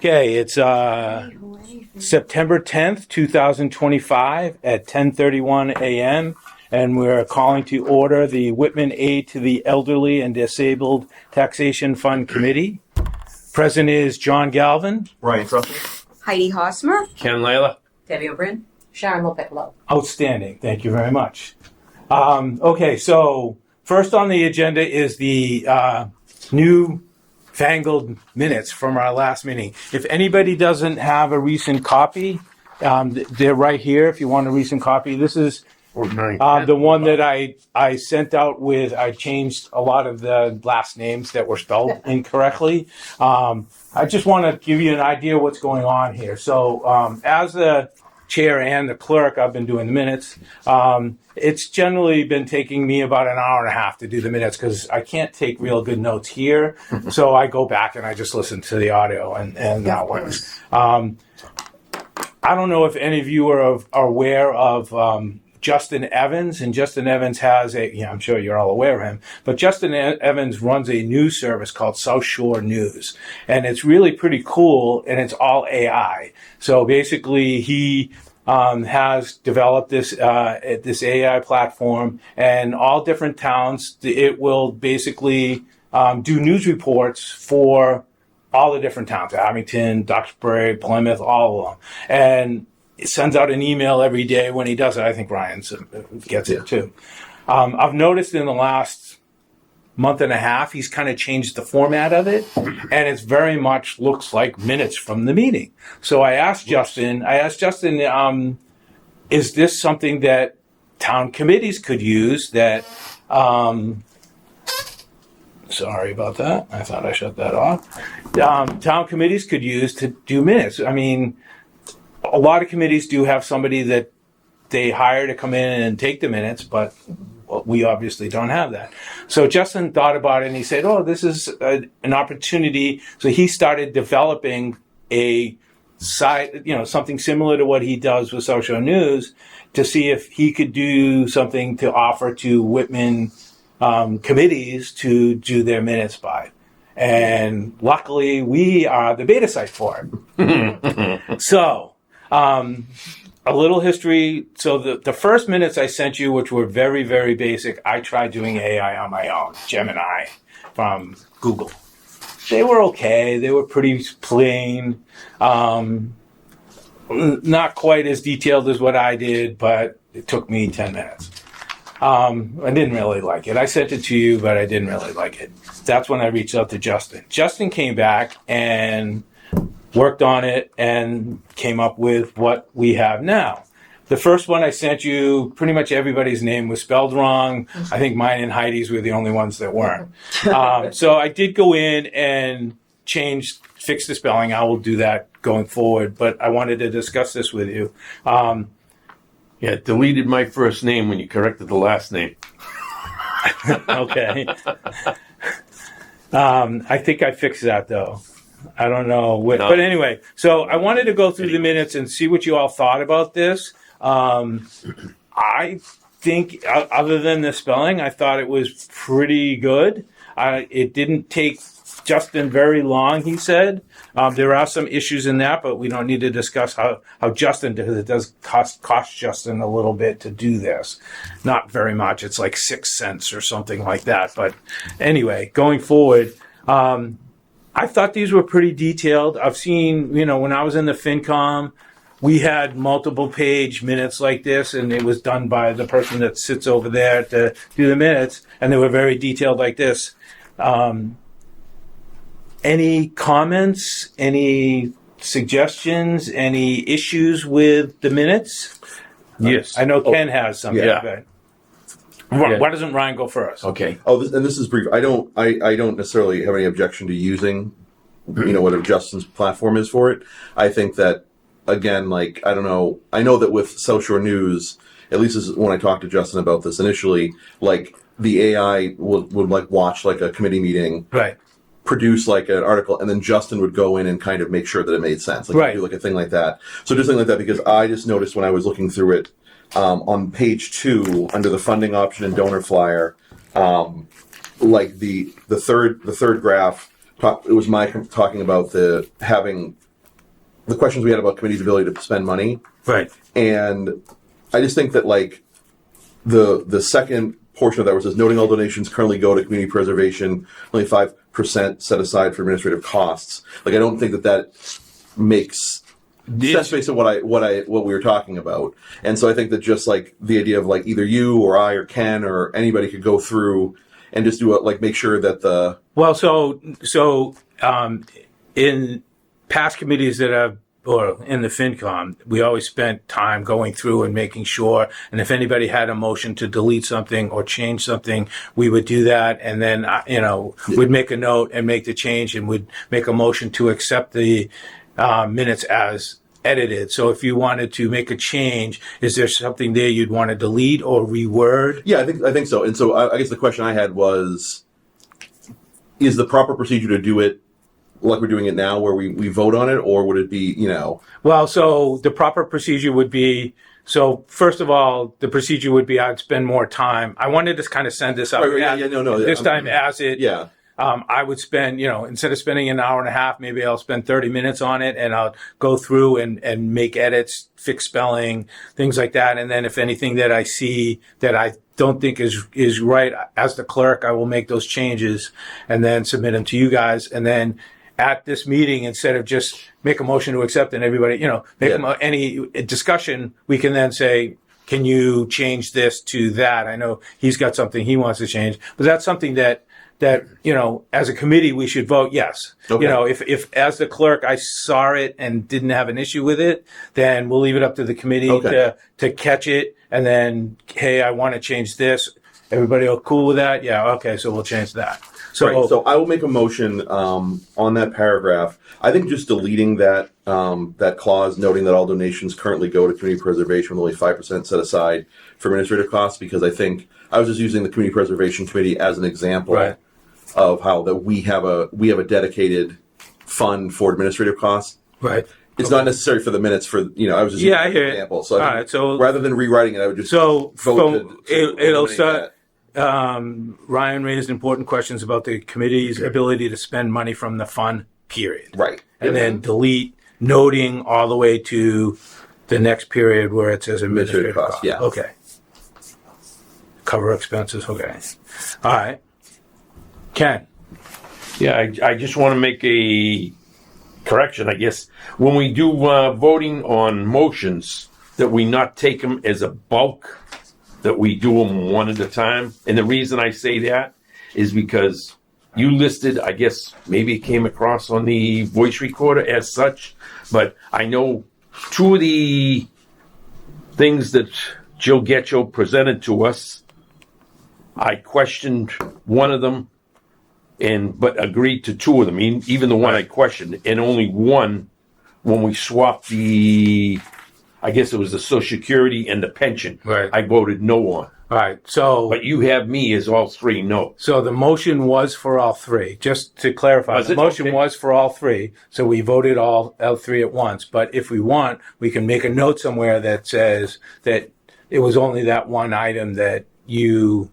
Okay, it's September 10th, 2025 at 10:31 a.m. and we're calling to order the Whitman Aid to the Elderly and Disabled Taxation Fund Committee. Present is John Galvin. Ryan Trussell. Heidi Hosmer. Ken Layla. Debbie O'Brien. Sharon Lopetlo. Outstanding. Thank you very much. Okay, so first on the agenda is the new fangled minutes from our last meeting. If anybody doesn't have a recent copy, they're right here if you want a recent copy. This is the one that I sent out with, I changed a lot of the last names that were spelled incorrectly. I just want to give you an idea of what's going on here. So as the chair and the clerk, I've been doing the minutes. It's generally been taking me about an hour and a half to do the minutes because I can't take real good notes here. So I go back and I just listen to the audio and that works. I don't know if any of you are aware of Justin Evans, and Justin Evans has I'm sure you're all aware of him, but Justin Evans runs a news service called South Shore News, and it's really pretty cool, and it's all AI. So basically, he has developed this AI platform, and all different towns, it will basically do news reports for all the different towns, Abington, Duxbury, Plymouth, all of them, and it sends out an email every day when he does it. I think Ryan gets it too. I've noticed in the last month and a half, he's kind of changed the format of it, and it's very much looks like minutes from the meeting. So I asked Justin, is this something that town committees could use that, sorry about that. I thought I shut that off. Town committees could use to do minutes. I mean, a lot of committees do have somebody that they hire to come in and take the minutes, but we obviously don't have that. So Justin thought about it and he said, oh, this is an opportunity. So he started developing a site, something similar to what he does with social news to see if he could do something to offer to Whitman committees to do their minutes by. And luckily we are the beta site for it. So, a little history. So the first minutes I sent you, which were very, very basic, I tried doing AI on my own, Gemini from Google. They were okay. They were pretty plain. Not quite as detailed as what I did, but it took me 10 minutes. I didn't really like it. I sent it to you, but I didn't really like it. That's when I reached out to Justin. Justin came back and worked on it and came up with what we have now. The first one I sent you, pretty much everybody's name was spelled wrong. I think mine and Heidi's were the only ones that weren't. So I did go in and fix the spelling. I will do that going forward, but I wanted to discuss this with you. Yeah, deleted my first name when you corrected the last name. Okay. I think I fixed that though. I don't know. But anyway, so I wanted to go through the minutes and see what you all thought about this. I think, other than the spelling, I thought it was pretty good. It didn't take Justin very long, he said. There are some issues in that, but we don't need to discuss how Justin did it. It does cost Justin a little bit to do this. Not very much. It's like 6 cents or something like that. But anyway, going forward, I thought these were pretty detailed. I've seen, when I was in the FinCom, we had multiple page minutes like this, and it was done by the person that sits over there to do the minutes, and they were very detailed like this. Any comments, any suggestions, any issues with the minutes? Yes. I know Ken has something. Yeah. Why doesn't Ryan go first? Okay. This is brief. I don't necessarily have any objection to using, whatever Justin's platform is for it. I think that, again, I don't know. I know that with South Shore News, at least this is when I talked to Justin about this initially, the AI would watch a committee meeting, right? Produce an article, and then Justin would go in and kind of make sure that it made sense, right? Do a thing like that. So just something like that, because I just noticed when I was looking through it. On page 2, under the funding option and donor flyer, the third graph, it was my talking about having the questions we had about committee's ability to spend money. Right. And I just think that like the second portion of that, where it says noting all donations currently go to community preservation, only 5% set aside for administrative costs. Like I don't think that makes sense based on what we were talking about. And so I think that just like the idea of like either you or I or Ken or anybody could go through and just do it, like make sure that the in past committees that have, or in the FinCom, we always spent time going through and making sure, and if anybody had a motion to delete something or change something, we would do that, and then, we'd make a note and make the change, and would make a motion to accept the minutes as edited. So if you wanted to make a change, is there something there you'd want to delete or reword? Yeah, I think so. And so I guess the question I had was, is the proper procedure to do it like we're doing it now, where we vote on it, or would it be, Well, so the proper procedure would be, so first of all, the procedure would be I'd spend more time. I wanted to kind of send this up. This time as it. Yeah. I would spend, instead of spending an hour and a half, maybe I'll spend 30 minutes on it, and I'll go through and make edits, fix spelling, things like that. And then if anything that I see that I don't think is right, as the clerk, I will make those changes and then submit them to you guys. And then at this meeting, instead of just make a motion to accept and everybody, any discussion, we can then say, can you change this to that? I know he's got something he wants to change, but that's something that, as a committee, we should vote yes. Okay. If as the clerk, I saw it and didn't have an issue with it, then we'll leave it up to the committee to catch it. And then, hey, I want to change this. Everybody all cool with that? Yeah. Okay. So we'll change that. So I will make a motion on that paragraph. I think just deleting that clause, noting that all donations currently go to community preservation with only 5% set aside for administrative costs, because I think I was just using the community preservation committee as an example of how that we have a dedicated fund for administrative costs. Right. It's not necessary for the minutes for I was just using an example. So, so rather than rewriting it, I would just vote it'll start. Ryan raised important questions about the committee's ability to spend money from the fund, period. Right. And then delete noting all the way to the next period where it says administrative costs. Yeah. Okay. Cover expenses. Okay. All right. Ken. Yeah, I just want to make a correction, I guess. When we do voting on motions, that we not take them as a bulk, that we do them one at a time. And the reason I say that is because you listed, I guess maybe it came across on the voice recorder as such, but I know two of the things that Jill Getchell presented to us, I questioned one of them but agreed to two of them, even the one I questioned, and only one when we swapped I guess it was the Social Security and the pension. Right. I voted no on. All right. So, but you have me as all three no. So the motion was for all three. Just to clarify, the motion was for all three. So we voted all three at once. But if we want, we can make a note somewhere that says that it was only that one item that you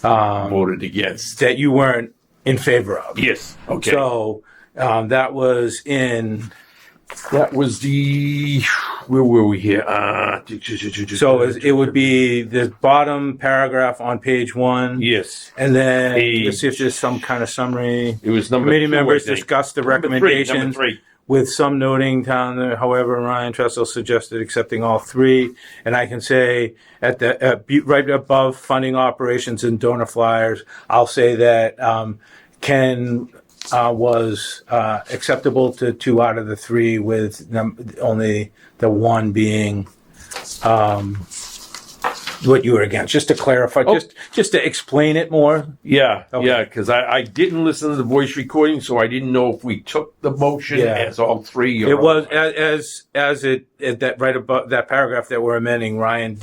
voted against, that you weren't in favor of. Yes. Okay. So that was in. That was where were we here? So it would be the bottom paragraph on page 1. Yes. And then let's see if there's some kind of summary. It was number Committee 2, members discussed the recommendations number 3. With some noting down there. However, Ryan Tressel suggested accepting all three. And I can say at the right above funding operations and donor flyers, I'll say that Ken was acceptable to 2 out of the 3, with only the 1 being what you were against. Just to clarify, just to explain it more. Yeah, Okay. yeah, because I didn't listen to the voice recording, so I didn't know if we took the motion as all 3. Or it was as it that right above that paragraph that we're amending. Ryan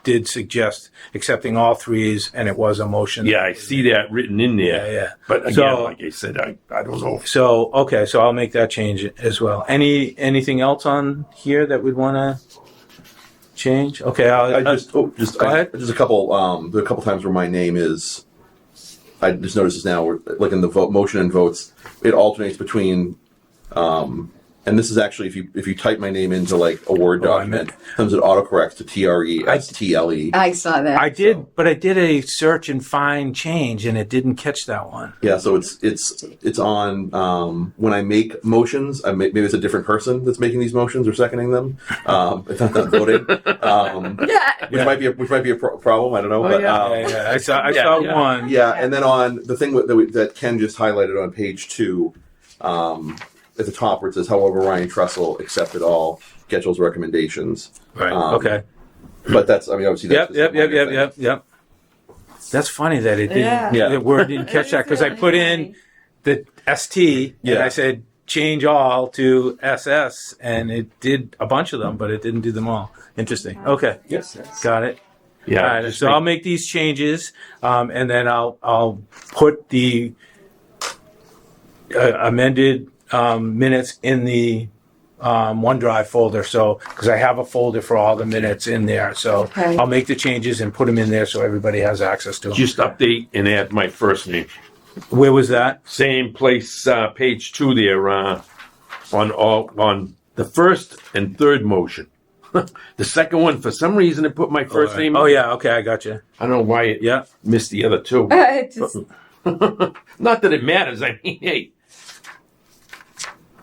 did suggest accepting all 3s, and it was a motion. Yeah, I see that written in there. Yeah. But again, like I said, I don't know. So I'll make that change as well. Anything else on here that we'd want to change? Okay, go ahead. There's a couple. There are a couple times where my name is. I just noticed this now. Like in the motion and votes, it alternates between and this is actually if you type my name into like a Word Oh, I document, sometimes it autocorrects to TRESTLE. I saw that. I did, but I did a search and find change, and it didn't catch that one. Yeah, so it's on when I make motions. Maybe it's a different person that's making these motions or seconding them. It's not that voting, which might be a problem. I don't know, I saw one. Yeah, and then on the thing that Ken just highlighted on page 2, at the top where it says, however, Ryan Trussell accepted all Getchell's recommendations. Right. Okay. But that's, I mean, obviously that's Yep. That's funny that it didn't. Yeah. The word didn't catch that because I put in the ST and I said change all to SS, and it did a bunch of them, but it didn't do them all. Interesting. Okay. Yes. Got it. Yeah. All right, so I'll make these changes, and then I'll put the amended minutes in the OneDrive folder. So because I have a folder for all the minutes in there, so Okay. I'll make the changes and put them in there so everybody has access to them. Just update and add my first name. Where was that? Same place, page 2 there, on the first and third motion. The second one, for some reason, it put my first name. Oh yeah. Okay, I got you. I don't know why it Yeah. missed the other two. Just, Not that it matters. I mean, hey,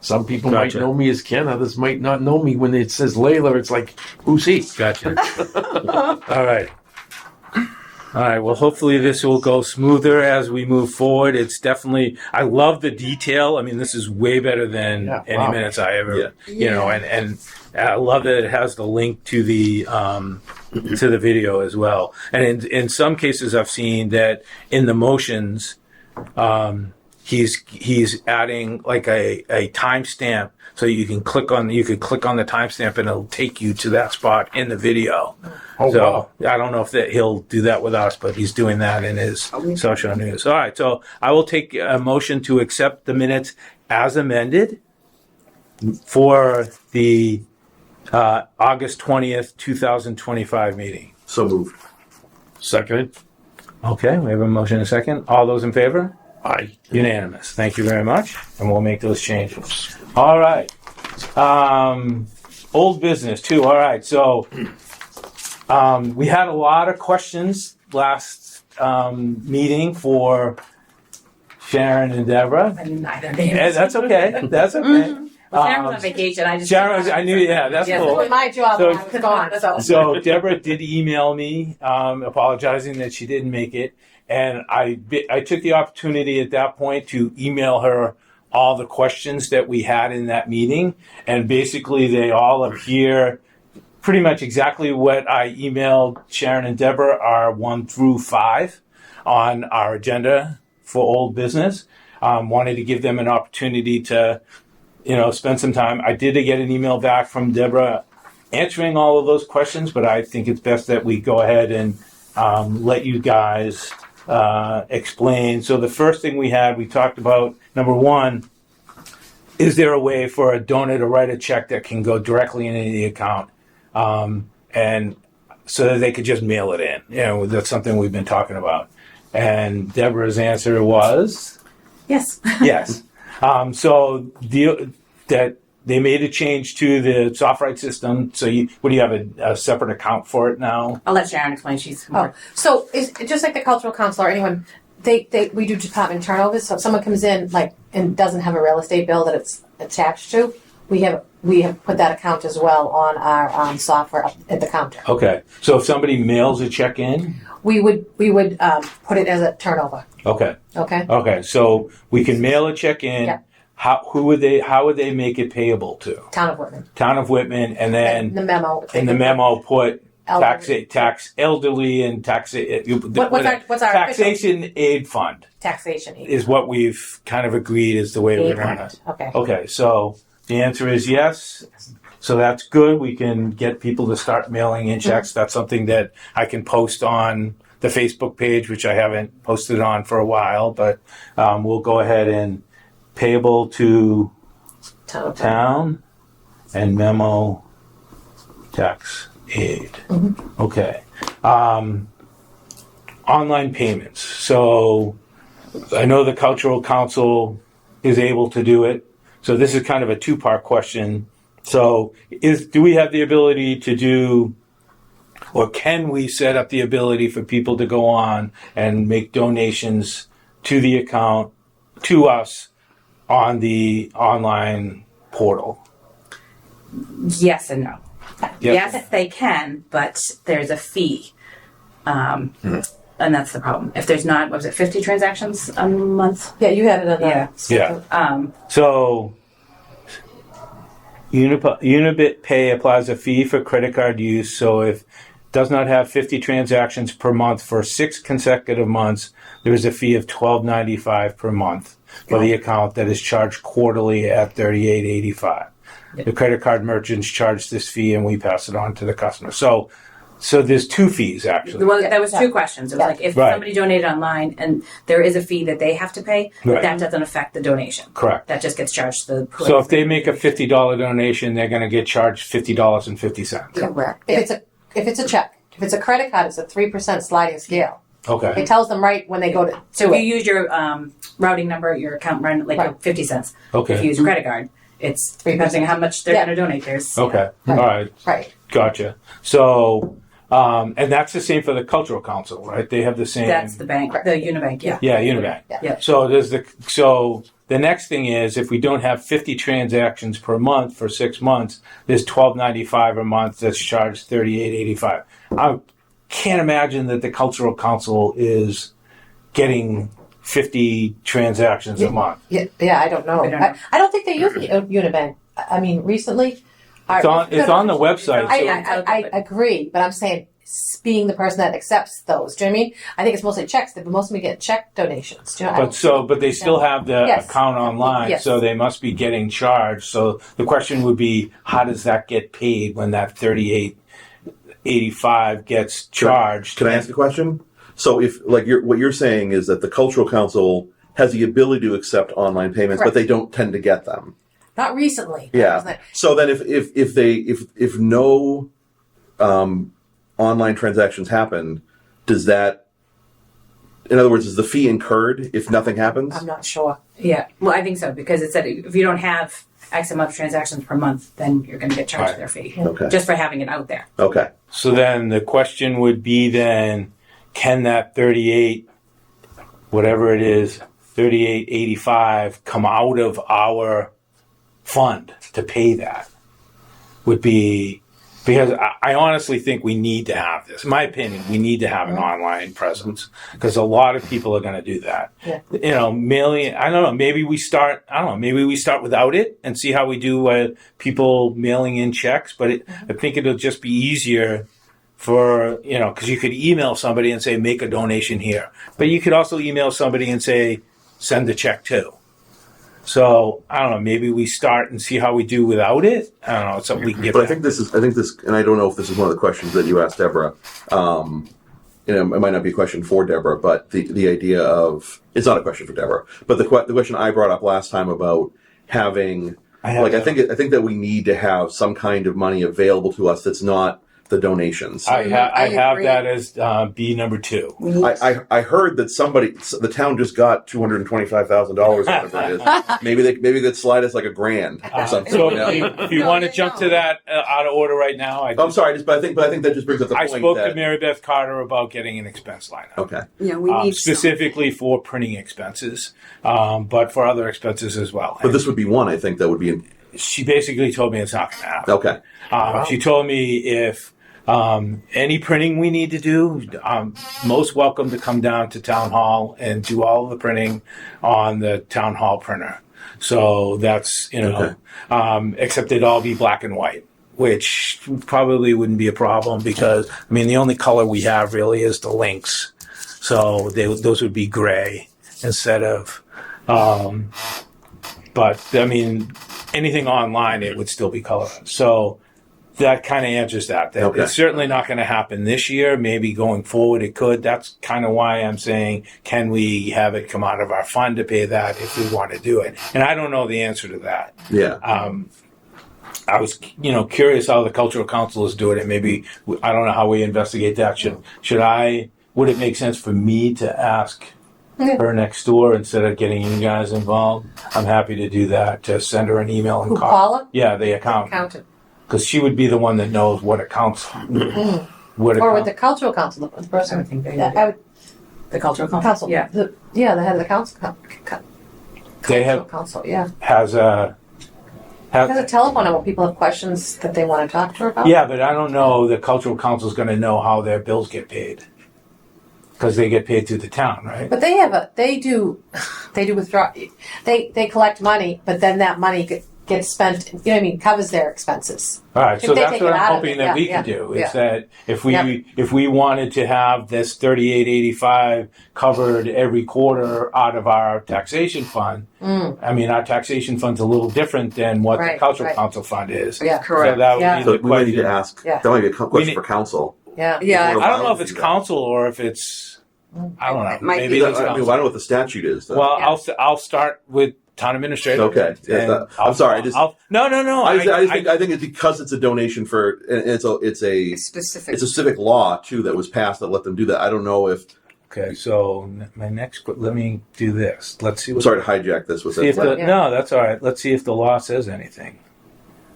some people Gotcha. might know me as Ken. Others might not know me. When it says Layla, it's like, who's he? Gotcha. All right. All right. Well, hopefully this will go smoother as we move forward. It's definitely, I love the detail. I mean, this is way better than Yeah, any wow. minutes I ever, you know, and I love that it has the link to the video as well. And in some cases I've seen that in the motions, he's adding like a timestamp, so you could click on the timestamp and it'll take you to that spot in the video. Oh, So wow. I don't know if he'll do that with us, but he's doing that in his social news. All right, so I will take a motion to accept the minutes as amended for the August 20th, 2025 meeting. So moved. Second, Okay, we have a motion and a second. All those in favor? I. Unanimous. Thank you very much, and we'll make those changes. All right. Old business too. All right. So we had a lot of questions last meeting for Sharon and Deborah. neither Yeah, that's okay. That's okay. Sharon was on vacation. I just. Sharon, I knew. Yeah, that's Yeah. cool. Doing my job, So- I was gone. So Deborah did email me, apologizing that she didn't make it, and I took the opportunity at that point to email her all the questions that we had in that meeting, and basically they all appear pretty much exactly what I emailed Sharon and Deborah are 1 through 5 on our agenda for old business. Wanted to give them an opportunity to, spend some time. I did get an email back from Deborah answering all of those questions, but I think it's best that we go ahead and let you guys explain. So the first thing we talked about, number one, is there a way for a donor to write a check that can go directly into the account, and so that they could just mail it in? That's something we've been talking about. And Deborah's answer was Yes. yes. So that they made a change to the SoftWrite system. So what do you have, a separate account for it now? I'll let Sharon explain. She's Oh, more. so is just like the cultural council or anyone, we do department turnovers. So if someone comes in and doesn't have a real estate bill that it's attached to, we have put that account as well on our software up at the counter. Okay. So if somebody mails a check in, We would put it as a turnover. okay. Okay. Okay. So we can mail a check in. Yeah. How would they make it payable to? Town of Whitman. Town of Whitman, and then The memo. in the memo put Elderly. tax elderly and What's our taxation aid fund taxation? is what we've kind of agreed is the way we're going to. Okay. Okay, so the answer is yes. So that's good. We can get people to start mailing in checks. That's something that I can post on the Facebook page, which I haven't posted on for a while, but we'll go ahead and payable to Town of Whitman. town and memo tax aid. Okay. Online payments. So I know the Cultural Council is able to do it. So this is kind of a two-part question. So do we have the ability to do, or can we set up the ability for people to go on and make donations to the account, to us, on the online portal? Yes and no. Yep. Yes, they can, but there's a fee. And that's the problem. If there's not, what was it, 50 transactions a month? Yeah, you had it on Yeah. the. Yeah. So Unibit Pay applies a fee for credit card use. So if it does not have 50 transactions per month for 6 consecutive months, there is a fee of $12.95 per month for the account that is charged quarterly at $38.85. The credit card merchants charge this fee, and we pass it on to the customer. So there's 2 fees actually. Well, that was 2 questions. It was like if Right. somebody donated online and there is a fee that they have to pay, Right. that doesn't affect the donation. Correct. That just gets charged to the. So if they make a $50 donation, they're going to get charged $50.50. Correct. If it's a check, if it's a credit card, it's a 3% sliding scale. Okay. It tells them right when they go to. So if you use your routing number, your account run like Right. 50 cents. Okay. If you use a credit card, it's 3% how much they're Yeah. going to donate. There's Okay. Right. All right. Right. Gotcha. So, and that's the same for the Cultural Council, right? They have the same. That's the bank, the Unibank. Yeah. Yeah, Unibank. Yeah. So the next thing is if we don't have 50 transactions per month for 6 months, there's $12.95 a month that's charged $38.85. I can't imagine that the Cultural Council is getting 50 transactions a month. Yeah, I don't know. I don't know. I don't think they use Unibank. I mean, recently. It's on the website. So I agree, but I'm saying being the person that accepts those. Do you know what I mean? I think it's mostly checks. Most of them get check donations. Do you know? But they still have the Yes. account online, Yes. so they must be getting charged. So the question would be, how does that get paid when that $38.85 gets charged? Can I ask a question? So if what you're saying is that the Cultural Council has the ability to accept online payments, but Correct. they don't tend to get them. Not recently. Yeah. So then if no online transactions happen, does that, in other words, is the fee incurred if nothing happens? I'm not sure. Yeah. Well, I think so because it said if you don't have X amount of transactions per month, then you're going to get charged Right. their fee Okay. just for having it out there. Okay. So then the question would be then, can that 38, whatever it is, 38.85 come out of our fund to pay that? Would be, because I honestly think we need to have this. In my opinion, we need to have an online presence because a lot of people are going to do that. Yeah. You know, mailing, I don't know, maybe we start without it and see how we do people mailing in checks. But I think it'll just be easier for, because you could email somebody and say, make a donation here. But you could also email somebody and say, send the check too. So I don't know. Maybe we start and see how we do without it. I don't know. It's something we can get. But I back. think this, and I don't know if this is one of the questions that you asked Deborah. It might not be a question for Deborah, but the idea of, it's not a question for Deborah, but the question I brought up last time about having, I think that we need to have some kind of money available to us that's not the donations. I have agree. that as B number 2. I heard that the town just got $225,000, whatever it is. Maybe they could slide us like $1,000 or something. So you know? if you want to jump to that out of order right now, I'm sorry, but I think that just brings up the I point spoke that to Mary Beth Carter about getting an expense line up. okay. Yeah, we need some. Specifically for printing expenses, but for other expenses as well. But this would be one, I think, that would be She basically told me it's not going to happen. okay. She told me if any printing we need to do, most welcome to come down to Town Hall and do all of the printing on the Town Hall printer. So that's, except it'd all be black and white, which probably wouldn't be a problem because, the only color we have really is the links. So those would be gray instead of, but anything online, it would still be color. So that kind of answers that. Okay. It's certainly not going to happen this year. Maybe going forward it could. That's kind of why I'm saying, can we have it come out of our fund to pay that if we want to do it? And I don't know the answer to that. Yeah. I was, curious how the Cultural Council is doing it. Maybe, I don't know how we investigate that. Would it make sense for me to ask her next door instead of getting you guys involved. I'm happy to do that. To send her an email and Who, Paula? Yeah, the accountant, Accountant. because she would be the one that knows what accounts. What Or with the cultural council, the person. I would think they that- would. I would- The cultural council. Yeah. The head of the council. They have- Council, yeah. has a. Has a telephone number. People have questions that they want to talk to her about. Yeah, but I don't know. The cultural council is going to know how their bills get paid because they get paid through the town, right? But they do withdraw. They collect money, but then that money gets spent. You know what I mean? Covers their expenses. All right, If so they that's take what it I'm out of hoping it, that we yeah, can do. yeah. Is that if we Yep. if we wanted to have this 3885 covered every quarter out of our taxation fund, I mean our taxation fund's a little different than what the Right, cultural right. council fund is. Yeah. So that would Yeah. be So the we might need question. to ask. Yeah. That might be a question need- for council. Yeah. Yeah, I don't know if it's council or if it's I don't know. It might Maybe be- it is I mean, council. I don't know what the statute is. Though. Well, I'll start with town administrator. Okay. Yeah, and that- I'm sorry, I just- no. I think it's because it's a donation for, and it's a specific. it's a civic law too that was passed that let them do that. I don't know if. Okay, so my next. Let me do this. Let's see I'm what. sorry to hijack this. Was See if that? the, no, that's all right. Let's see if the law says anything.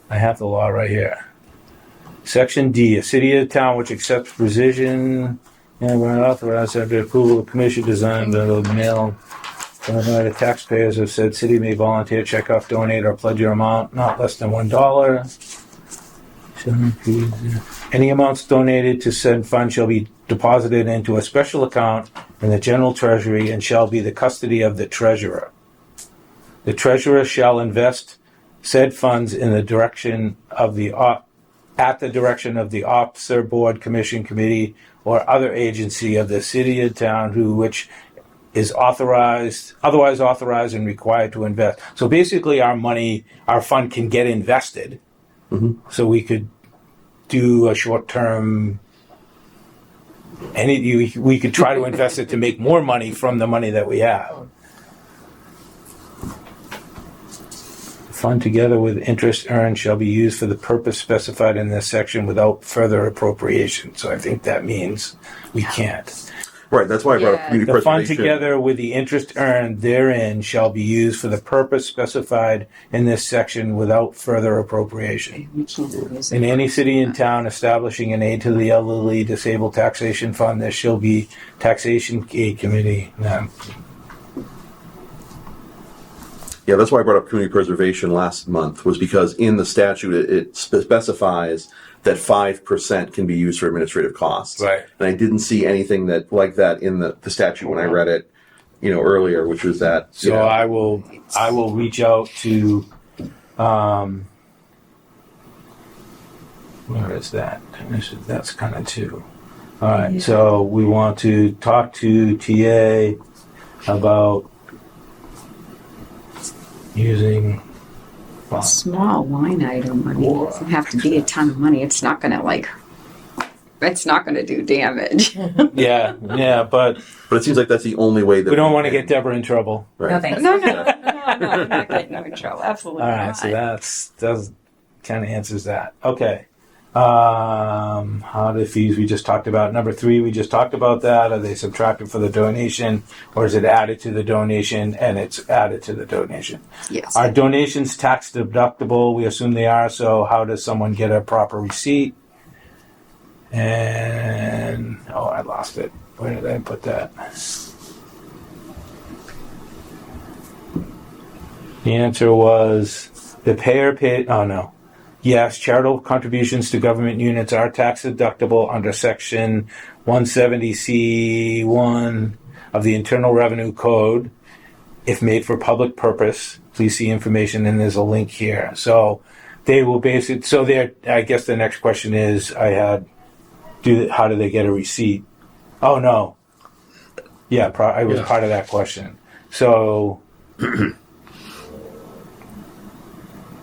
I have the law right here. Section D: a city or town which accepts precision and when authorized under approval of commission designed by the mail. The taxpayers of said city may volunteer, check off, donate, or pledge your amount not less than $1. Any amounts donated to said fund shall be deposited into a special account in the general treasury and shall be the custody of the treasurer. The treasurer shall invest said funds in the direction of the at the direction of the officer, board, commission, committee, or other agency of the city or town who which is otherwise authorized and required to invest. So basically, our money, our fund can get invested. So we could do a short-term. We could try to invest it to make more money from the money that we have. Fund together with interest earned shall be used for the purpose specified in this section without further appropriation. So I think that means we can't. Right. That's why I brought up Yeah. community The fund preservation. together with the interest earned therein shall be used for the purpose specified in this section without further appropriation. We can't use it. In any city and town establishing an aid to the elderly disabled taxation fund, there shall be taxation aid committee. No. Yeah, that's why I brought up community preservation last month, was because in the statute it specifies that 5% can be used for administrative costs. Right. And I didn't see anything that like that in the statute when I read it, earlier, which was that. So I will reach out to where is that? That's kind of two. All right. So we want to talk to TA about using. Small line item. I mean, it doesn't have to be a ton of money. It's not going to it's not going to do damage. Yeah, but But it seems like that's the only way that we don't want to get Deborah in trouble. Right. No thanks. no, I'm not getting in trouble. Absolutely All right, not. so that kind of answers that. Okay. How the fees we just talked about. Number 3, we just talked about that. Are they subtracted for the donation, or is it added to the donation and it's added to the donation? Yes. Are donations tax deductible? We assume they are. So how does someone get a proper receipt? And I lost it. Where did I put that? The answer was the payer paid. Oh no. Yes, charitable contributions to government units are tax deductible under Section 170C1 of the Internal Revenue Code if made for public purpose. Please see information, and there's a link here. So they will I guess the next question is, how do they get a receipt? Oh no. Yeah, I was part of that question. So.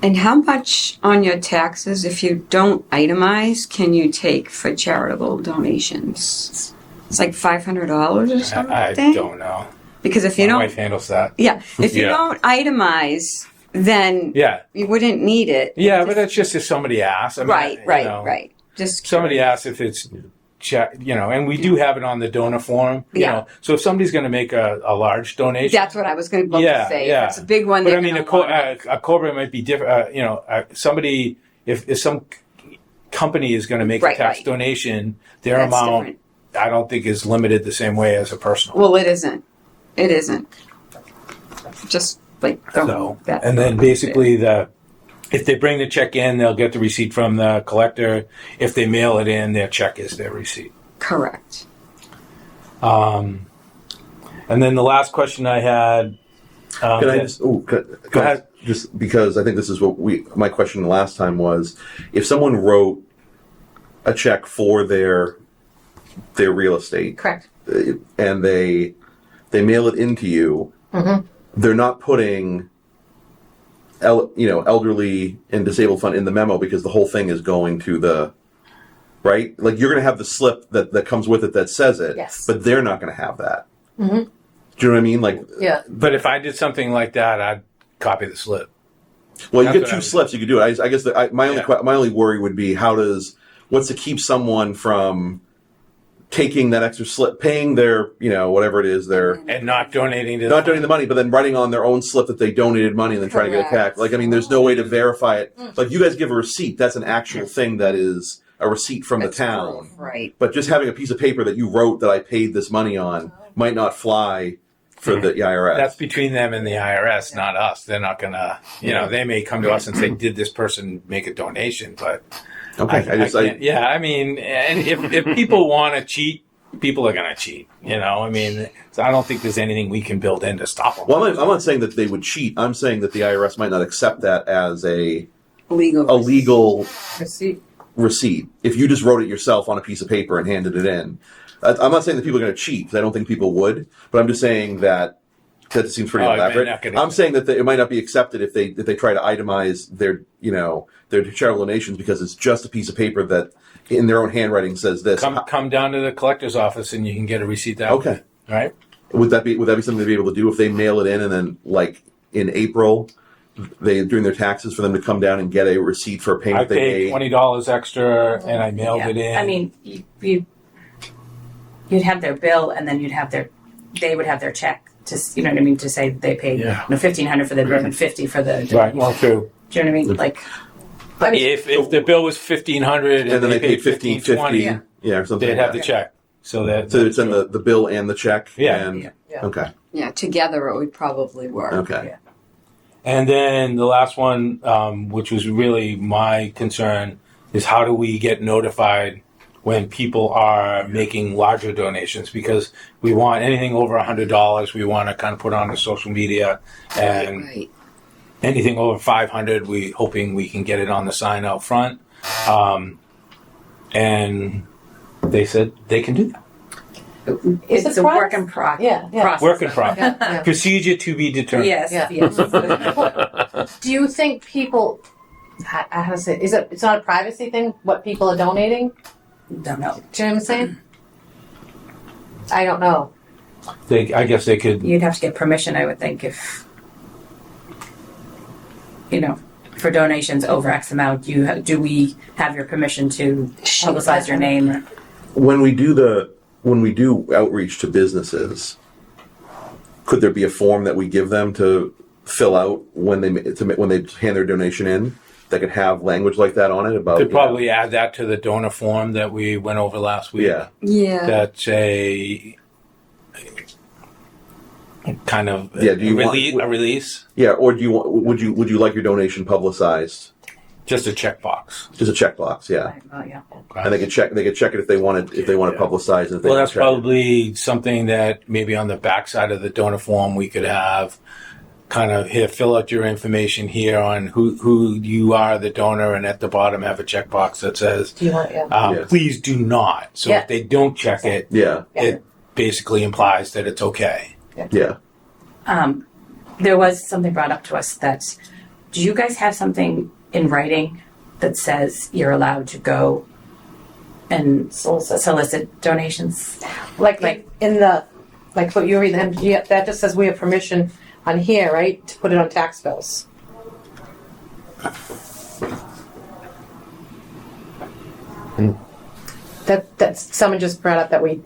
And how much on your taxes, if you don't itemize, can you take for charitable donations? It's like $500 or something. I don't know. Because if you My don't, wife handles that. if you Yeah. don't itemize, then Yeah. you wouldn't need it. Yeah, but that's just if somebody asks. I mean, Right. Just Just somebody asks if it's check, and we do have it on the donor form, Yeah. So if somebody's going to make a large donation, That's what I was going to say. Yeah. If it's a big one. but they're I mean, gonna want a corporate might be different. Somebody, if some company is going to make a Right, tax right. donation, their That's amount, different. I don't think is limited the same way as a personal. Well, it isn't. It isn't. Just like So, and then basically if they bring the check in, they'll get the receipt from the collector. If they mail it in, their check is their receipt. Correct. And then the last question I had. Can I just? Go ahead. Just because I think this is what my question last time was: if someone wrote a check for their real estate, Correct. and they mail it into you, they're not putting elderly and disabled fund in the memo because the whole thing is going to the right. Like you're going to have the slip that comes with it that says it, Yes. but they're not going to have that. Do you know what I mean? Like, Yeah. But if I did something like that, I'd copy the slip. well, you That's get what I two would slips. You could do it. I guess my only worry would be what's to keep someone from taking that extra slip, paying their whatever it is And not donating to not donating the money, but then writing on their own slip that they donated money and then trying to get a Correct. tax. Like, I mean, there's no way to verify it. Like, you guys give a receipt. That's an actual thing that is a receipt from That's the town. proof, right. But just having a piece of paper that you wrote that I paid this money on might not fly for the IRS. That's between them and the IRS, not us. They're not gonna, they may come to us and say, "Did this person make a donation?" But okay. I mean, and if people want to cheat, people are gonna cheat. So I don't think there's anything we can build in to stop them. Well, I'm not saying that they would cheat. I'm saying that the IRS might not accept that as a Legal. receipt. If you just wrote it yourself on a piece of paper and handed it in. I'm not saying that people are going to cheat, because I don't think people would, but I'm just saying that seems pretty Oh, it may elaborate. not get I'm saying that it might not be accepted if they try to itemize their charitable donations because it's just a piece of paper that in their own handwriting says this. Come down to the collector's office and you can get a receipt that Okay. way. All right. Would that be something to be able to do if they mail it in and then like in April they during their taxes for them to come down and get a receipt for a I payment they paid made? $20 extra and I mailed Yeah. it in. I mean, you'd have their bill, and then they would have their check to, to say they paid, Yeah. $1,500 for the bill and $50 for the. right. Well, true. Do you know what I mean? Like, If the bill was $1,500 And then they paid $15.20, $15.50, or something. they'd like have the that. check. So So it's in the bill and the check. Yeah. And, Yeah. Okay. Yeah, together it would probably work. Okay. Yeah. And then the last one, which was really my concern, is how do we get notified when people are making larger donations? Because we want anything over $100, we want to kind of put on the social media, and Right. anything over 500, we hoping we can get it on the sign out front. And they said they can do that. Is it's it a process? work in process. Yeah. Process. Work in progress. Yeah. Procedure to be determined. Yes. Yeah. Yes. Do you think people? How to say? It's not a privacy thing? What people are donating? Don't know. Do you know what I'm saying? I don't know. I guess they could. You'd have to get permission, I would think, if for donations over X amount. Do we have your permission to publicize your name? When we do outreach to businesses, could there be a form that we give them to fill out when they hand their donation in that could have language like that on it about? Could probably add that to the donor form that we went over last week. Yeah. Yeah. That's a kind of Yeah, do you a release, Yeah, or would you like your donation publicized? just a checkbox. Just a checkbox, yeah. Oh, yeah. And they could check it if they want it publicized. And if they Well, don't that's check it. probably something that maybe on the backside of the donor form we could have kind of here, fill out your information here on who you are, the donor, and at the bottom have a checkbox that says, Do you want? Yeah. Yeah. please do not. So Yeah. if they don't check it, Yeah, it basically implies that it's okay. yeah. There was something brought up to us that, do you guys have something in writing that says you're allowed to go and solicit donations? Like in the what you read, that just says we have permission on here, right, to put it on tax bills. That someone just brought up that we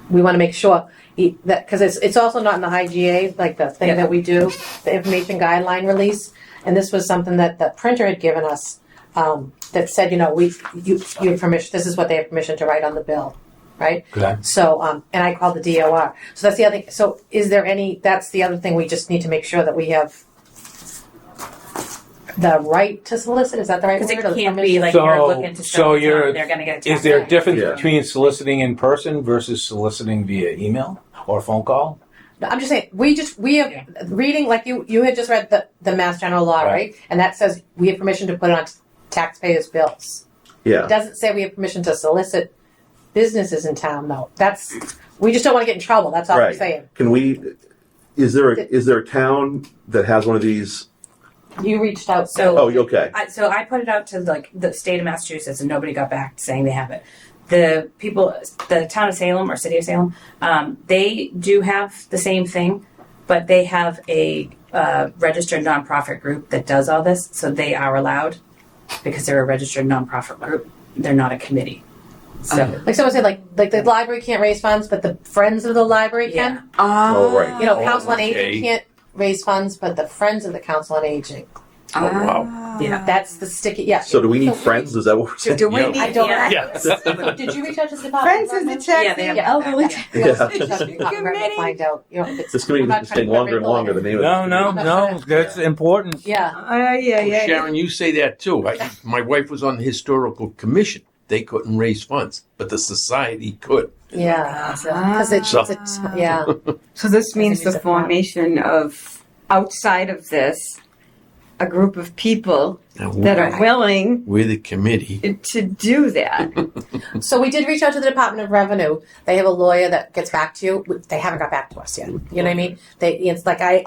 want to make sure that, because it's also not in the IGA, like the thing that we do, the information guideline release. And this was something that the printer had given us, that said, you have permission, this is what they have permission to write on the bill, right? Okay. So, and I called the DOR. So that's the other thing. So is there that's the other thing we just need to make sure that we have the right to solicit? Is that the right word? Because it Or the can't be permission? like So- you're looking to so sell you're- they're going to get a Is tax there a back. difference Yeah. between soliciting in person versus soliciting via email or phone call? No, I'm just saying, we have, reading, like you had just read the Mass General Law, Right. right? And that says we have permission to put it on taxpayers' bills. It Yeah. doesn't say we have permission to solicit businesses in town, though. We just don't want to get in trouble, that's all I'm Right. saying. Can we? Is there a town that has one of these? You reached out. So- Oh, okay. So I put it out to like the state of Massachusetts, and nobody got back saying they have it. The people, the town of Salem or city of Salem, they do have the same thing, but they have a registered nonprofit group that does all this, so they are allowed because they're a registered nonprofit group. They're not a committee. So Like someone said, like the library can't raise funds, but the Friends of the Library yeah, can. Oh, right. You know, Council on okay. Aging can't raise funds, but the Friends of the Council on Aging. Oh, wow. yeah. That's the sticky, yeah. So do we need friends? Is that what we're saying? Do we Yeah. need I don't Yeah. Did you reach out to the department? friends of the Revenue? tax Yeah, they have- elderly? Yeah. Find out, you know, if it's. This committee I'm not is trying to getting put longer and wrinkle in longer. it. The name of No, this no, that's important. Yeah. Yeah. Sharon, you say that too. My wife was on the historical commission. They couldn't raise funds, but the society could. Yeah, because yeah. So this means it's the a- formation of, outside of this, a group of people And that are willing we're the committee. to do that. So we did reach out to the Department of Revenue. They have a lawyer that gets back to you. They haven't got back to us yet. You know what I mean? It's like I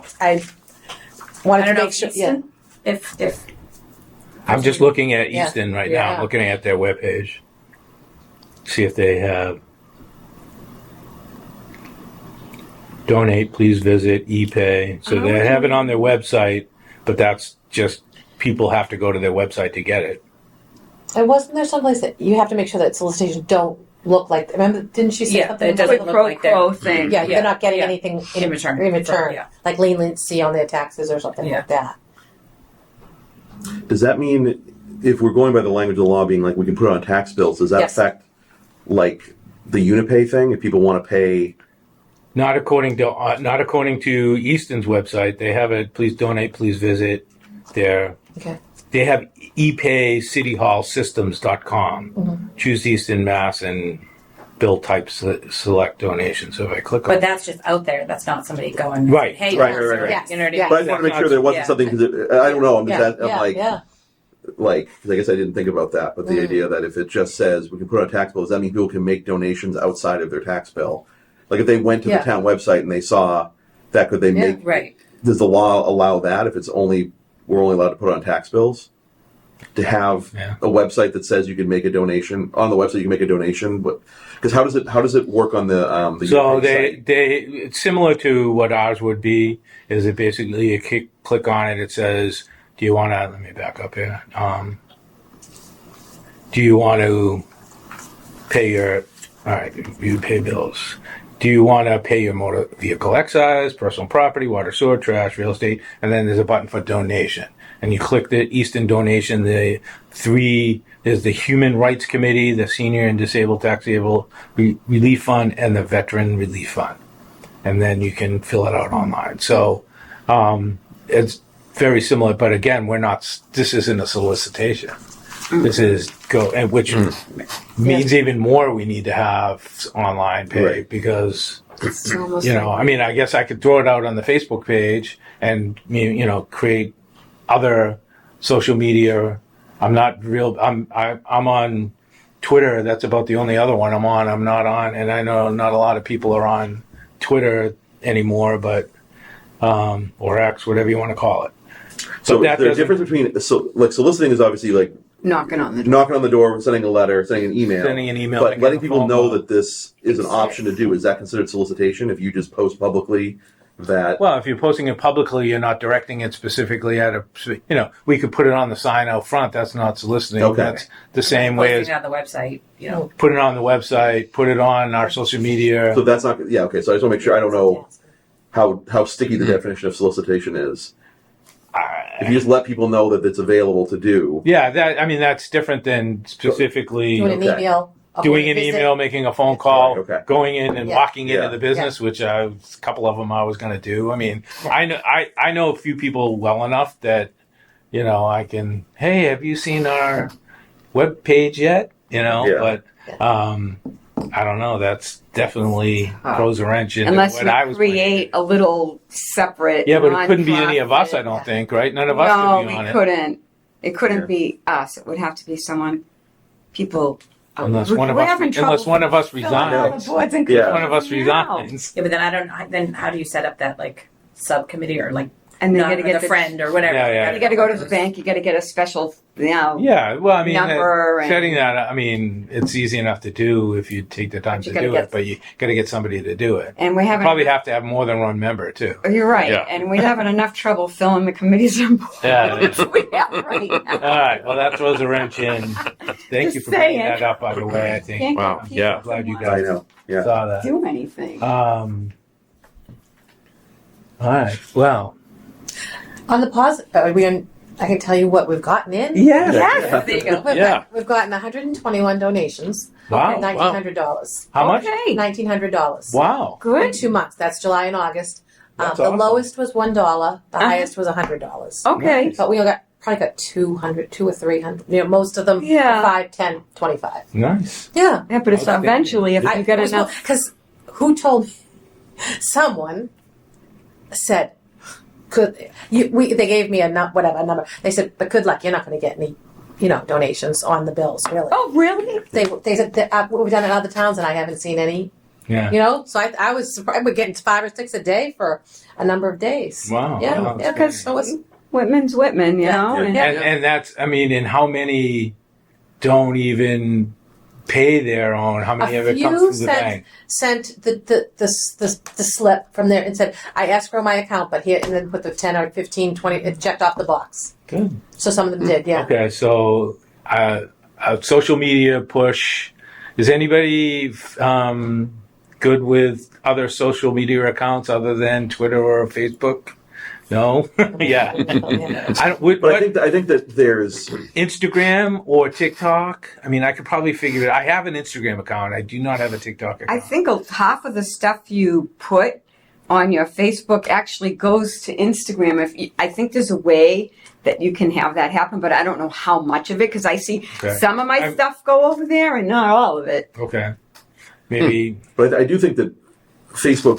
wanted I to don't know make if sure. Easton, if I'm just looking at Yeah. Easton right now. Yeah. I'm looking at their webpage. See if they have donate, please visit, ePay. So they have it on their website, but that's just people have to go to their website to get it. And wasn't there someplace that you have to make sure that solicitations don't look like? Remember, didn't she say Yeah, something? it doesn't Quid about- look pro like that. quo thing. Yeah, they're not getting yeah. anything In return. In return, Yeah. like leniency on their taxes or something Yeah. like that. Does that mean if we're going by the language of the law being like we can put it on tax bills, does that Yes. affect like the Unipay thing? If people want to pay, Not according to Easton's website. They have it. Please donate. Please visit. Okay. They have epaycityhallsystems.com. Choose Easton, Mass, and bill type select donation. So if I click on but that's just out there. That's not somebody going. Right. Hey, Right, yes, right, right. Yes. You know what I Yeah. mean? but I just want to make sure there wasn't Yeah. something because I don't know. I'm just Yeah, I'm yeah, like yeah. because I guess I didn't think about that. But the idea that if it just says we can put on tax bills, that means people can make donations outside of their tax bill. Like if they went to Yeah. the town website and they saw that, could they Yeah. make? Right. Does the law allow that if it's only we're only allowed to put on tax bills? To have Yeah. a website that says you can make a donation on the website, you can make a donation, but because how does it work on the So Unipay site? it's similar to what ours would be. Is it basically you click on it? It says, "Do you want to?" Let me back up here. Do you want to pay your? All right, you pay bills. Do you want to pay your motor vehicle excise, personal property, water, sewer, trash, real estate? And then there's a button for donation. And you click the Easton donation. There's the Human Rights Committee, the Senior and Disabled Taxable Relief Fund, and the Veteran Relief Fund. And then you can fill it out online. So it's very similar, but again, this isn't a solicitation. This is which means even more we need to have online pay Right. because It's almost I mean, I guess I could throw it out on the Facebook page and create other social media. I'm on Twitter. That's about the only other one I'm on. I'm not on, and I know not a lot of people are on Twitter anymore, but or X, whatever you want to call it. So But that there's a doesn't- difference between soliciting is obviously like knocking on the door. knocking on the door, sending a letter, sending an email. Sending an email, But making letting a people phone know call. that this is an option to do, is that considered solicitation if you just post publicly that. Well, if you're posting it publicly, you're not directing it specifically at we could put it on the sign out front. That's not soliciting. Okay. That's the same way Posting as it on the website, you know. put it on the website, put it on our social media. So that's not. Yeah. Okay. So I just want to make sure. I don't know how sticky the definition of solicitation is. If you just let people know that it's available to do. Yeah, that's different than specifically Doing an Okay. email. doing an visit. email, making a phone call, Right, okay. going in and Yeah. walking into Yeah. the business, which a couple of them I was going to do. I mean, I know a few people well enough that I can. Hey, have you seen our web page yet? Yeah. But I don't know. That's definitely throws a wrench in Unless what you I was create a little separate. Yeah, but it couldn't be any of us. I nonprofit. don't think. Right? None of us No, could be on we it. couldn't. It couldn't Yeah. be us. It would have to be someone. Unless We're one of having us, trouble unless one of us filling out resigns. the boards and Yeah. One of us committees now. resigns. Yeah, but then how do you set up that like subcommittee or like And they not got to with get a friend or whatever? Yeah. You got to go to the bank. You got to get a special. Yeah, well, I mean, Number and- setting that, I mean, it's easy enough to do if you take the time But you to gotta do get- it, but you got to get somebody to do it. And we You haven't. probably have to have more than one member too. You're right. Yeah. And we're having enough trouble filling the committees and boards Yeah, it is. we have right now. All right, well, that throws a wrench in. Thank Just you for bringing saying. that up, by the way. I think. Can't Wow, get yeah. people Glad you to guys I know. Yeah. saw that. do anything. All right, well, On the positive, I can tell you what we've gotten in. Yes. There you go. Yeah. We've gotten 121 donations. wow, $1,900. how much? Okay. $1,900. Wow, In Good. 2 months. That's July and August. That's The awesome. lowest was $1. The Uh-huh. highest was $100. Okay. But we probably got 200, 200 or 300. Most of them Yeah. 5, 10, 25. nice. Yeah. Yeah, but it's Okay. eventually if you get enough. Because who told me? Someone said, they gave me a number. They said, but good luck, you're not going to get any, donations on the bills, really. Oh, really? They said that, we've done it in other towns and I haven't seen any, Yeah. So I was surprised. We're getting 5 or 6 a day for a number of days. Wow. Yeah. Wow. Yeah. Because So it's, Whitman's Whitman, you Yeah. know? Yeah. And that's, I mean, and how many don't even pay their own? How many of a it comes few through the bank? sent the slip from there and said, I escrow my account, but here, and then put the 10 or 15, 20, it checked off the box. Good. So some of them did, yeah. Okay, so a social media push. Is anybody good with other social media accounts other than Twitter or Facebook? No? Yeah. I don't, But I think that there's. Instagram or TikTok? I mean, I could probably figure it. I have an Instagram account. I do not have a TikTok account. I think half of the stuff you put on your Facebook actually goes to Instagram. I think there's a way that you can have that happen, but I don't know how much of it because I see Okay. some of my stuff go over there and not all of it. Okay. Maybe. But I do think that Facebook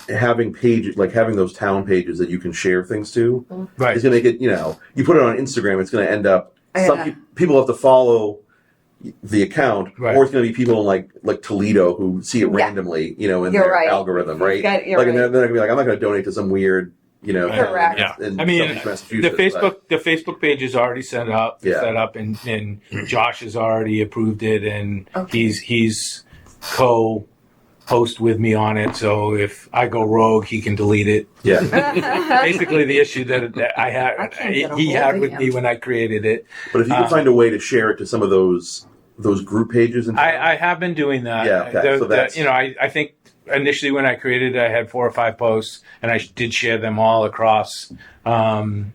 having pages, like having those town pages that you can share things to, Right. is going to make it, you put it on Instagram, it's going to end up, Yeah. people have to follow the account, Right. or it's going to be people in like Toledo who see it Yeah. randomly, in You're their right. algorithm, right? You're And right. they're going to be like, I'm not going to donate to some weird, Correct. Yeah. in I mean, Southeast the Massachusetts, but- Facebook page is already set up, Yeah. and Josh has already approved it, and Okay. he's co-host with me on it. So if I go rogue, he can delete it. Yeah. Basically, the issue that I I had, can't get a he hold had of with him. me when I created it. But if you can find a way to share it to some of those group pages, and I have been doing that. Yeah, okay, so that's- I think initially when I created it, I had 4 or 5 posts, and I did share them all across, and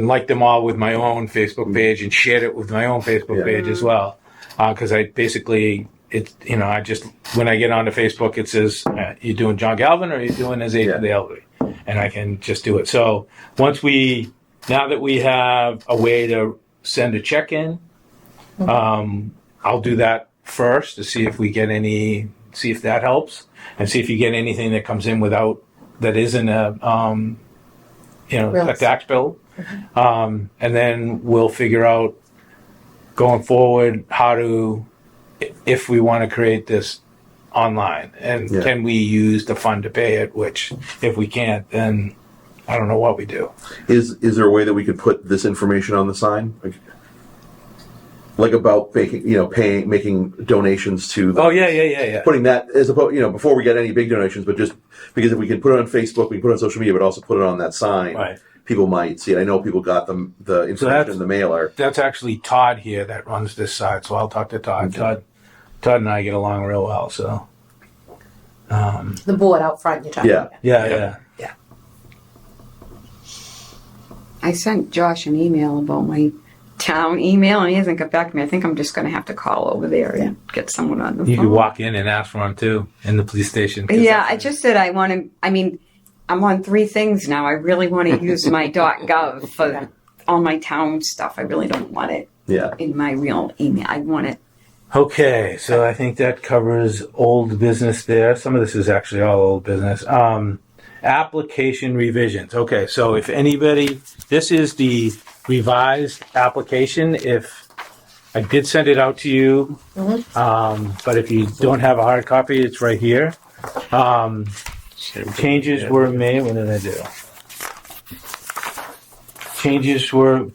liked them all with my own Facebook page, and shared it with my own Facebook Yeah. page as well, because I basically I just when I get onto Facebook, it says you doing John Galvin or you doing his Aid Yeah. to the Elderly, and I can just do it. So now that we have a way to send a check in. I'll do that first to see if we get see if that helps, and see if you get anything that comes in that isn't a tax bill. And then we'll figure out going forward if we want to create this online, and Yeah. can we use the fund to pay it, which if we can't, then I don't know what we do. is there a way that we could put this information on the sign? like about making donations to the, Oh, yeah. putting that as opposed, before we get any big donations, but just because if we can put it on Facebook, we can put it on social media, but also put it on that sign, Right. people might see it. I know people got the information in the mailer. That's actually Todd here that runs this side, so I'll talk to Todd. Okay. Todd and I get along real well, so. The board out front you're talking Yeah. about. Yeah. I sent Josh an email about my town email, and he hasn't got back to me. I think I'm just going to have to call over there and get someone on the You phone. could walk in and ask for him too in the police station. 'cause Yeah, that's- I just said I want to. I mean, I'm on 3 things now. I really want to use my .gov for all my town stuff. I really don't want it Yeah. in my real email. I want it. Okay, so I think that covers old business there. Some of this is actually all old business. Application revisions. Okay, so if anybody, this is the revised application. If I did send it out to you, but if you don't have a hard copy, it's right here. Changes were made. What did I do? Changes were,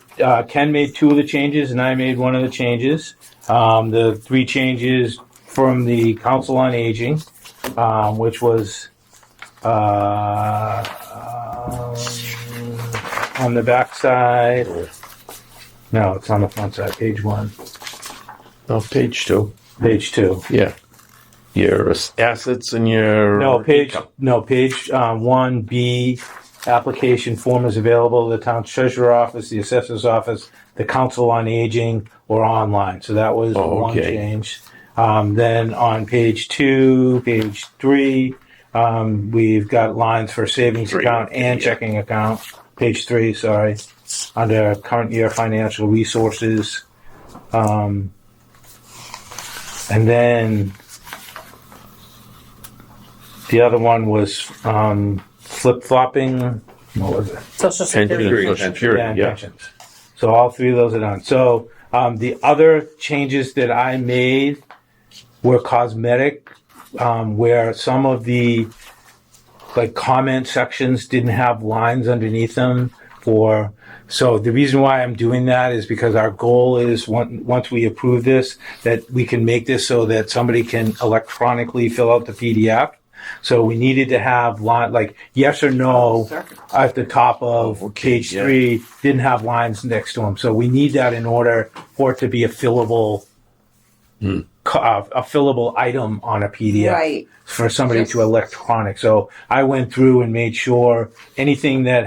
Ken made 2 of the changes and I made 1 of the changes. The 3 changes from the Council on Aging, which was on the back side. No, it's on the front side, page 1. Oh, page 2. Page 2. Yeah. Your assets and your Page income. 1B. Application form is available at the town treasurer office, the assessor's office, the council on aging, or online. So that was one okay. change. Then on page 2, page 3, we've got lines for savings 3, account and yeah. checking account. Page 3, sorry. Under current year financial resources. And then the other one was flip-flopping. What was it? Social Pension Security. and Social Security, And yeah. pensions. So all 3 of those are done. So the other changes that I made were cosmetic, where some of the comment sections didn't have lines underneath them for. So the reason why I'm doing that is because our goal is once we approve this, that we can make this so that somebody can electronically fill out the PDF. So we needed to have yes or no at the top of page 3 didn't have lines next to them. So we need that in order for it to be a fillable item on a PDF Right. for somebody to electronic. So I went through and made sure anything that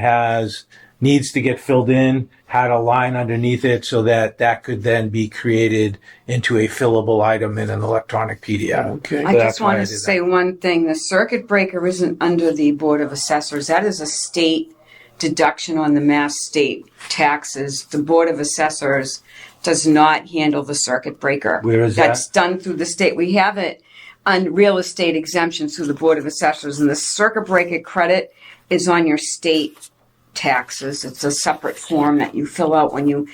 needs to get filled in had a line underneath it so that could then be created into a fillable item in an electronic PDF. Okay. I So just that's why want I to did say one thing. The circuit breaker isn't under the Board of Assessors. That is a state deduction on the Mass state taxes. The Board of Assessors does not handle the circuit breaker. Where is That's done through the state. We have it on real estate exemptions through the Board of Assessors, and the circuit breaker credit is on your state taxes. It's a separate form that you fill out when you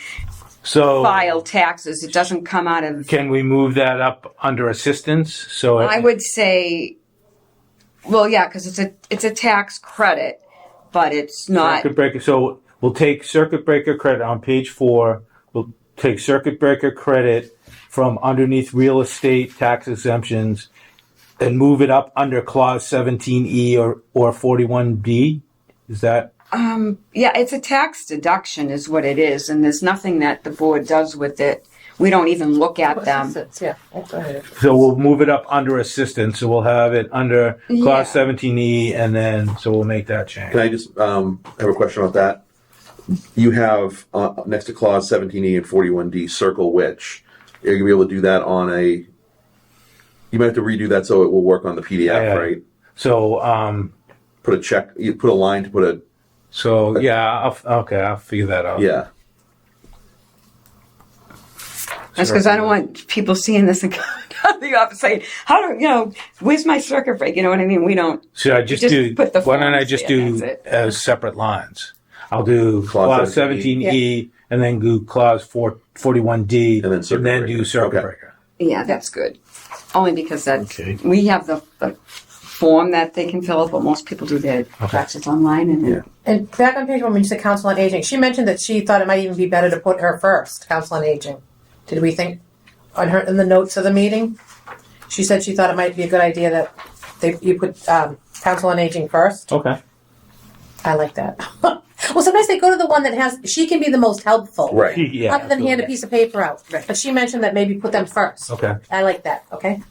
So file taxes. It doesn't come out of. can we move that up under assistance? So I would say, well, yeah, because it's a tax credit, but it's not. circuit breaker. So we'll take circuit breaker credit on page 4. We'll take circuit breaker credit from underneath real estate tax exemptions and move it up under clause 17E or 41B. Is that? Yeah, it's a tax deduction, is what it is, and there's nothing that the board does with it. We don't even look at them. Yeah, that's right. So we'll move it up under assistance. So we'll have it under clause 17E, and then so we'll make that change. Can I just have a question about that? You have next to clause 17E and 41D, circle which. Are you going to be able to do that on a? You might have to redo that so it will work on the PDF, Yeah. right? So Put a check. You put a line to put a. So yeah, I'll figure that out. Yeah. That's because I don't want people seeing this and coming out of the office saying, "How do where's my circuit break?" You know what I mean? We don't. Should I just Just do? put the Why don't I forms just there, do that's it. as separate lines? I'll do Clause clause 17E and then do clause 41D And then circuit breaker. do circuit Okay. breaker. Yeah, that's good. Only because Okay. we have the form that they can fill out, but most people do their taxes online. And Yeah. And back on page 1, when you said Council on Aging, she mentioned that she thought it might even be better to put her first, Council on Aging. did we think on her in the notes of the meeting? She said she thought it might be a good idea that you put council on aging first. Okay. I like that. Well, sometimes they go to the one that has. She can be the most helpful. Right. Yeah. Other than hand a piece of paper out. Right. But she mentioned that maybe put them first. Okay. I like that. Okay.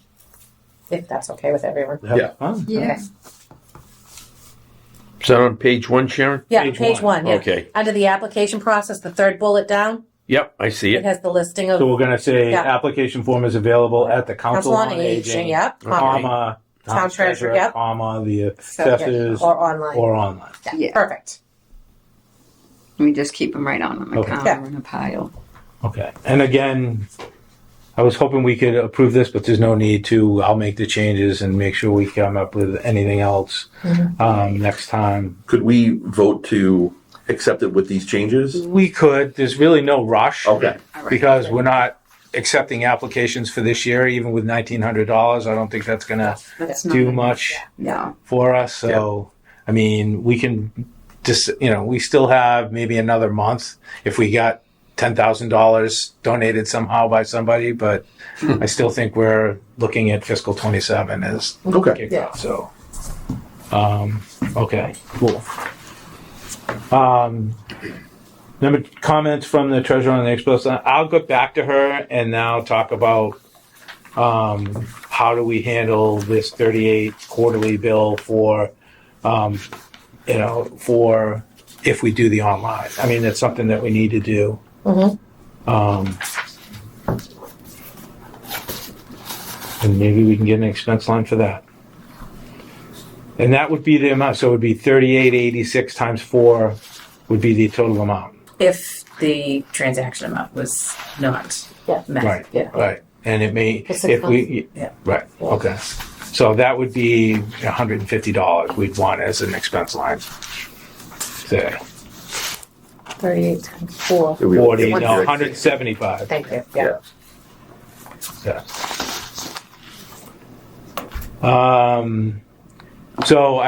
If that's okay with everyone. Yeah. Fun. Yeah. Okay. Is that on page 1, Sharon? Yeah, Page page one. one. Yeah. Okay. Under the application process, the third bullet down, Yep, I see it it. has the listing of So we're gonna say Yeah. application form is available at the council on aging. Yep. comma, Town treasurer, yep. comma, the assessors, Or online. or online. Yeah. Perfect. We just keep them right on the Okay. counter Yeah. in a pile. Okay. And again, I was hoping we could approve this, but there's no need to. I'll make the changes and make sure we come up with anything else next time. Could we vote to accept it with these changes? We could. There's really no rush. Okay. All right. Because we're not accepting applications for this year, even with $1,900. I don't think that's going to That's do not- much No. for us. So, I mean, we can just, we still have maybe another month if we got $10,000 donated somehow by somebody, but I still think we're looking at fiscal 27 as Okay. kickoff. Yeah. So, okay, cool. Number comments from the treasurer on the expo. I'll go back to her and now talk about how do we handle this 38 quarterly bill for for if we do the online. I mean, it's something that we need to do. And maybe we can get an expense line for that. And that would be the amount. So it would be 3886 times 4 would be the total amount. If the transaction amount was not Yeah. met. Right. Yeah. Right. And it may, For 6 if we, Yeah. right. Okay. So that would be $150 we'd want as an expense line. Say 38 times 4. 40, no, 160. 175. Thank you. Yeah. Yeah. So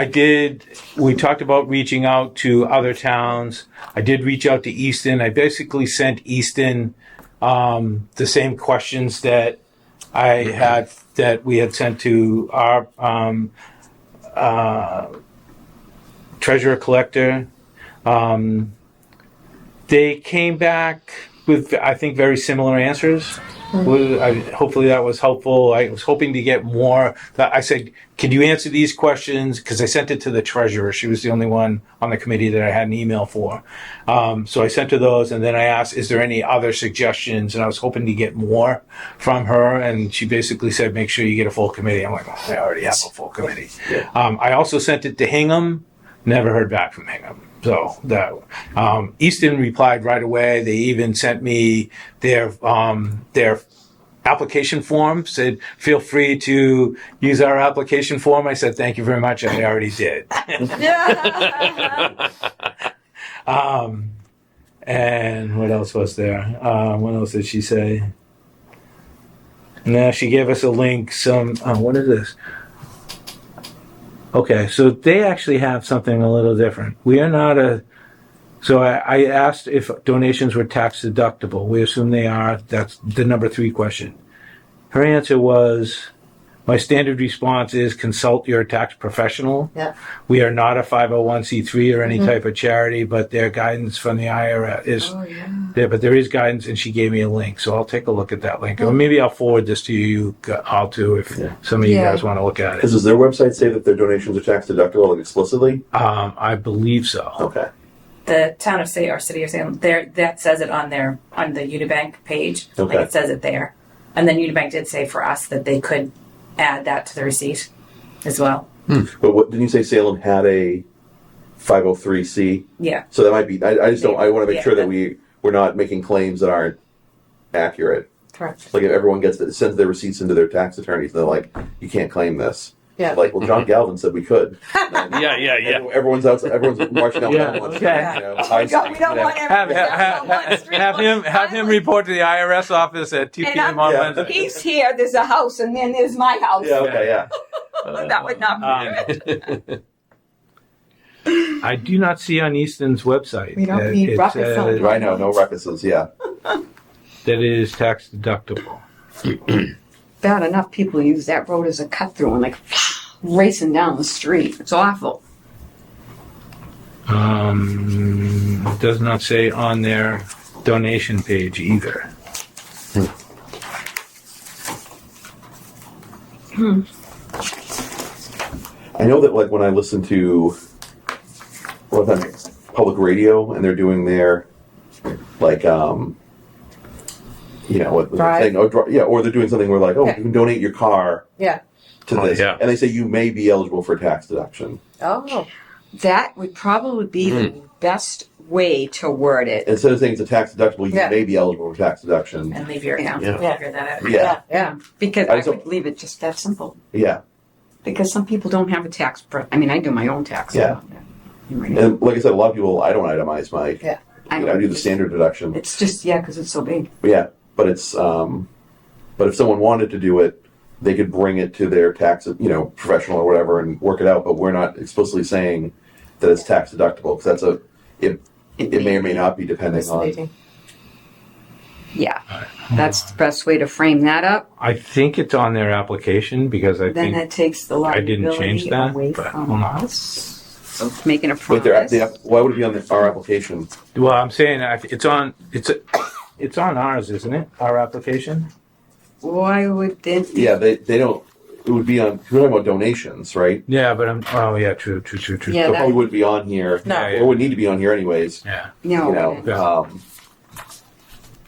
we talked about reaching out to other towns. I did reach out to Easton. I basically sent Easton the same questions that we had sent to our treasurer collector. They came back with, I think, very similar answers. Hopefully that was helpful. I was hoping to get more. I said, can you answer these questions? Because I sent it to the treasurer. She was the only one on the committee that I had an email for. So I sent her those, and then I asked, is there any other suggestions? And I was hoping to get more from her, and she basically said, make sure you get a full committee. I'm like, oh, I already have a full committee. I also sent it to Hingham. Never heard back from Hingham. So that Easton replied right away. They even sent me their application form. Said, feel free to use our application form. I said, thank you very much. I already did. And what else was there? What else did she say? No, she gave us a link. What is this? Okay, so they actually have something a little different. We are not so I asked if donations were tax deductible. We assume they are. That's the number 3 question. Her answer was, my standard response is consult your tax professional. Yeah. We are not a 501c3 or any type of charity, but their guidance from the IRS is there. But there is guidance, and she gave me a link, so I'll take a look at that link. Or maybe I'll forward this to you all too, if some of you Yeah. guys want to look at it. Does their website say that their donations are tax deductible like explicitly? I believe so. Okay. The town of Salem, or city of Salem, that says it on the Unibank page. Okay. Like it says it there. And then Unibank did say for us that they could add that to the receipt as well. But what didn't you say Salem had a 503c? Yeah. So that might be. I just don't. I want to make Yeah, sure that we're not making claims that aren't accurate. Correct. Like if everyone sends their receipts into their tax attorneys, they're like, you can't claim this. Yeah. Like, well, John Galvin said we could. Yeah. Everyone's outside. Everyone's marching out. Yeah, that one. okay. You know, We don't want Have him report to the IRS office at 2 p.m. on Yeah. Wednesday. He's here, there's a house, and then there's my house. Yeah. Okay. Yeah. That would not be good. I do not see on Easton's website. We don't that need it rocket says- science. I know. No references. Yeah. that is tax deductible. Bad enough people use that road as a cut through and like racing down the street. It's awful. It does not say on their donation page either. I know that like when I listen to public radio and they're doing their like what they're Drive. saying, or they're doing something where like, oh, Yeah. you can donate your car Yeah. to Oh, this, yeah. and they say you may be eligible for tax deduction. Oh. That would probably be the best way to word it. Instead of saying it's a tax deductible, you Yeah. may be eligible for tax deduction. And leave your Yeah. account. Yeah. Figure that out. Yeah, Yeah. Because I I just would don't- leave it just that simple. yeah. Because some people don't have a tax. I mean, I do my own tax. Yeah. And like I said, a lot of people, I don't itemize my. Yeah. I do the standard deduction. It's just because it's so big. Yeah, but it's but if someone wanted to do it, they could bring it to their tax, professional or whatever, and work it out. But we're not explicitly saying that it's tax deductible because it may or may not be depending on. Fascinating. Yeah, that's the best way to frame that up. I think it's on their application because I Then think that takes the I didn't liability change that, away but from hold on. us. So making a But promise. why would it be on our application? Well, I'm saying it's on ours, isn't it? Our application. Why would then? Yeah, they don't. It would be on. We're talking about donations, right? Yeah, but true. Yeah, So it that- probably wouldn't be on here. No. Or would need to be on here anyways. Yeah. No, Yeah.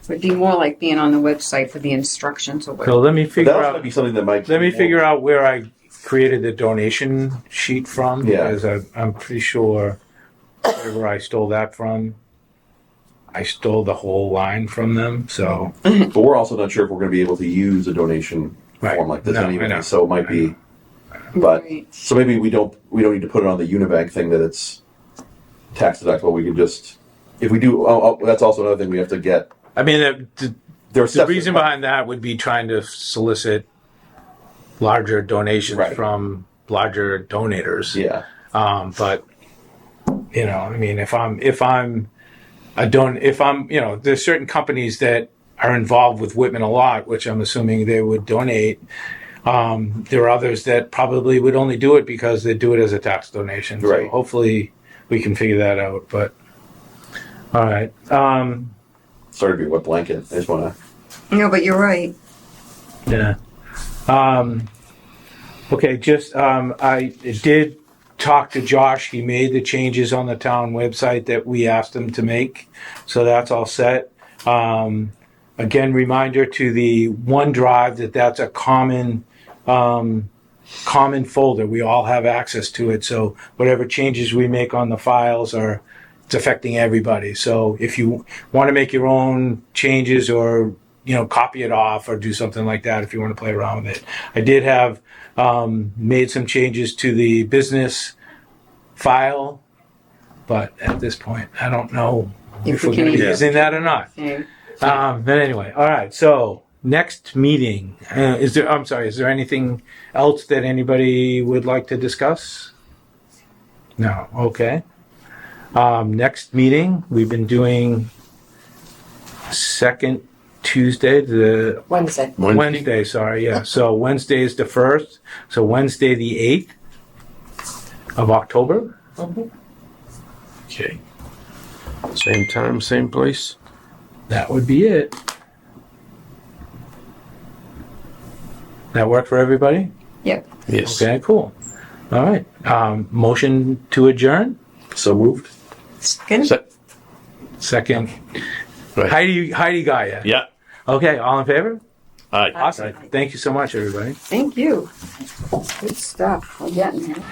would be more like being on the website for the instructions or So whatever. let me But figure that also out. might be something that might. Let me figure out where I created the donation sheet from Yeah. because I'm pretty sure wherever I stole that from, I stole the whole line from them. So But we're also not sure if we're going to be able to use a donation Right. form like this No, I anyway. know. So it might be. But Right. so maybe we don't need to put it on the Unibank thing that it's tax deductible. We can just if we do. That's also another thing we have to get. I mean, the There's reason behind that would be trying to solicit larger donations Right. from larger donators. Yeah. But I mean, if I'm there's certain companies that are involved with Whitman a lot, which I'm assuming they would donate. There are others that probably would only do it because they do it as a tax donation. So Right. hopefully we can figure that out. But all right. Sorry to be a wet blanket. I just want to. No, but you're right. Yeah. Okay, I did talk to Josh. He made the changes on the town website that we asked him to make. So that's all set. Again, reminder to the OneDrive that's a common folder. We all have access to it. So whatever changes we make on the files it's affecting everybody. So if you want to make your own changes or copy it off or do something like that if you want to play around with it. I did have made some changes to the business file, but at this point, I don't know if we're going to be using that or not. Yeah. But anyway, all right. So next meeting, is there anything else that anybody would like to discuss? No. Okay. Next meeting, we've been doing second Tuesday, the Wednesday. Wednesday, sorry, yeah. So Wednesday is the 1st. So Wednesday the 8th of October. Okay. Same time, same place. That would be it. That work for everybody? Yep. Yes. Okay, cool. All right. Motion to adjourn? So moved. Second. Second. Right. Heidi Gaia. Yeah. Okay, all in favor? All right. Awesome. Thank you so much, everybody. Thank you. Good stuff. We're getting there.